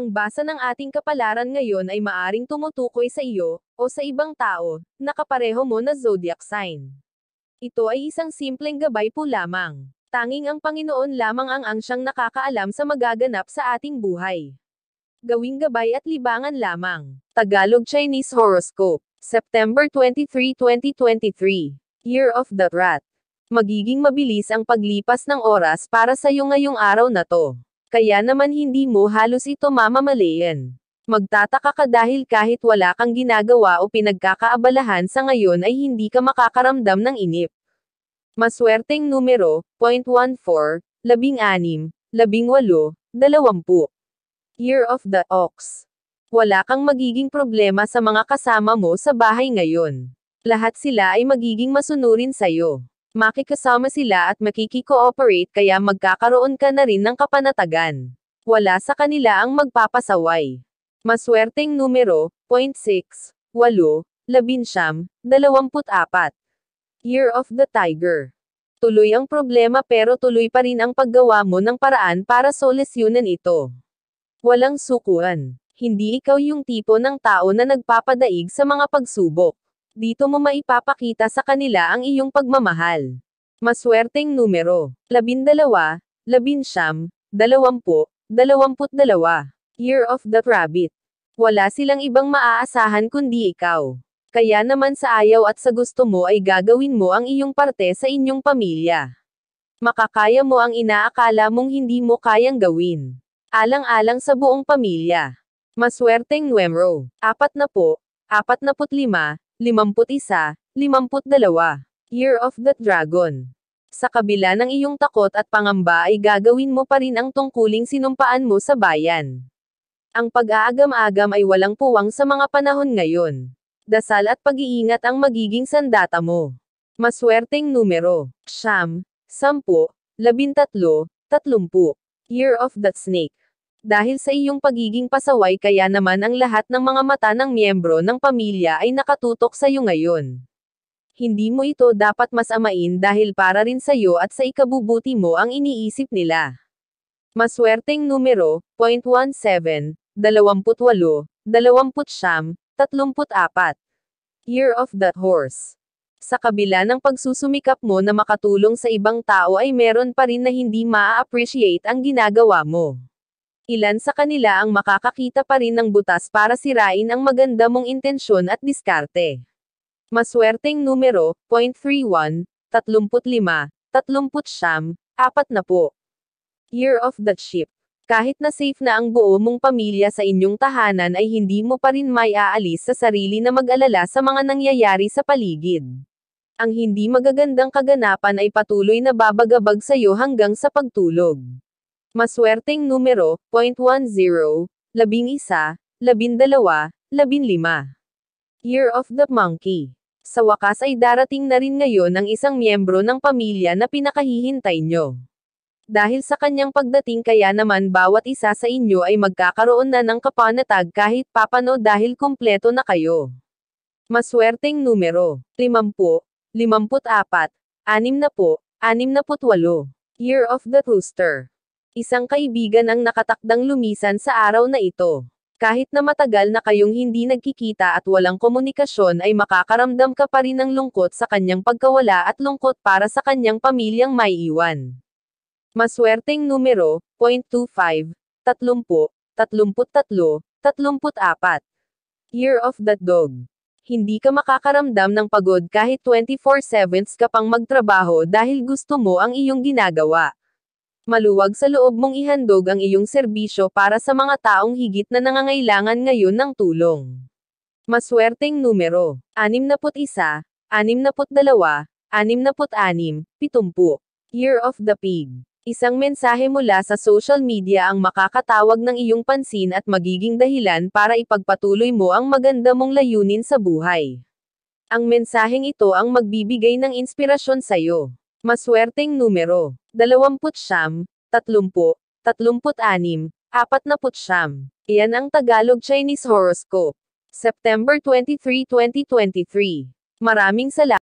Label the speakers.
Speaker 1: Ang basa ng ating kapalaran ngayon ay maaring tumutukoy sa iyo, o sa ibang tao, na kapareho mo na zodiac sign. Ito ay isang simpleng gabay po lamang. Tanging ang Panginoon lamang ang siyang nakakaalam sa magaganap sa ating buhay. Gawing gabay at libangan lamang. Tagalog Chinese Horoscope, September 23, 2023. Year of the Rat. Magiging mabilis ang paglipas ng oras para sa iyo ngayong araw na to. Kaya naman hindi mo halos ito mamamalayan. Magtataka ka dahil kahit wala kang ginagawa o pinagkakaabalahan sa ngayon ay hindi ka makakaramdam ng inip. Maswerteng numero, 0.14, 16, 18, 20. Year of the Ox. Wala kang magiging problema sa mga kasama mo sa bahay ngayon. Lahat sila ay magiging masunurin sa'yo. Makikasama sila at makikikooperate kaya magkakaroon ka na rin ng kapanatagan. Wala sa kanila ang magpapasaway. Maswerteng numero, 0.6, 8, 19, 24. Year of the Tiger. Tuloy ang problema pero tuloy pa rin ang paggawa mo ng paraan para solusyonan ito. Walang sukuan. Hindi ikaw yung tipo ng tao na nagpapadaig sa mga pagsubok. Dito mo maipapakita sa kanila ang iyong pagmamahal. Maswerteng numero, 12, 19, 20, 22. Year of the Rabbit. Wala silang ibang maaasahan kundi ikaw. Kaya naman sa ayaw at sa gusto mo ay gagawin mo ang iyong parte sa inyong pamilya. Makakaya mo ang inaakala mong hindi mo kayang gawin. Alang-alang sa buong pamilya. Maswerteng numero, 40, 45, 51, 52. Year of the Dragon. Sa kabila ng iyong takot at pangamba ay gagawin mo pa rin ang tungkuling sinumpaan mo sa bayan. Ang pag-aagam-agam ay walang puwang sa mga panahon ngayon. Dasal at pag-iingat ang magiging sandata mo. Maswerteng numero, 9, 10, 13, 30. Year of the Snake. Dahil sa iyong pagiging pasaway kaya naman ang lahat ng mga mata ng miyembro ng pamilya ay nakatutok sa iyo ngayon. Hindi mo ito dapat masamain dahil para rin sa iyo at sa ikabubuti mo ang iniisip nila. Maswerteng numero, 0.17, 28, 29, 34. Year of the Horse. Sa kabila ng pagsusumikap mo na makatulong sa ibang tao ay meron pa rin na hindi maa-appreciate ang ginagawa mo. Ilan sa kanila ang makakakita pa rin ng butas para sirain ang maganda mong intensyon at diskarte. Maswerteng numero, 0.31, 35, 39, 40. Year of the Sheep. Kahit na safe na ang buo mong pamilya sa inyong tahanan ay hindi mo pa rin may aalis sa sarili na mag-alala sa mga nangyayari sa paligid. Ang hindi magagandang kaganapan ay patuloy na babagabag sa iyo hanggang sa pagtulog. Maswerteng numero, 0.10, 11, 12, 15. Year of the Monkey. Sa wakas ay darating na rin ngayon ang isang miyembro ng pamilya na pinakahihintay nyo. Dahil sa kanyang pagdating kaya naman bawat isa sa inyo ay magkakaroon na ng kapanatag kahit papano dahil kumpleto na kayo. Maswerteng numero, 50, 54, 60, 68. Year of the Rooster. Isang kaibigan ang nakatakdang lumisan sa araw na ito. Kahit na matagal na kayong hindi nagkikita at walang komunikasyon ay makakaramdam ka pa rin ng lungkot sa kanyang pagkawala at lungkot para sa kanyang pamilyang maiiwan. Maswerteng numero, 0.25, 30, 33, 34. Year of the Dog. Hindi ka makakaramdam ng pagod kahit 24/7 ka pang magtrabaho dahil gusto mo ang iyong ginagawa. Maluwag sa loob mong ihandog ang iyong serbisyo para sa mga taong higit na nangangailangan ngayon ng tulong. Maswerteng numero, 61, 62, 66, 70. Year of the Pig. Isang mensahe mula sa social media ang makakatawag ng iyong pansin at magiging dahilan para ipagpatuloy mo ang maganda mong layunin sa buhay. Ang mensaheng ito ang magbibigay ng inspirasyon sa iyo. Maswerteng numero, 29, 30, 36, 49. Iyan ang Tagalog Chinese Horoscope. September 23, 2023. Maraming salamat.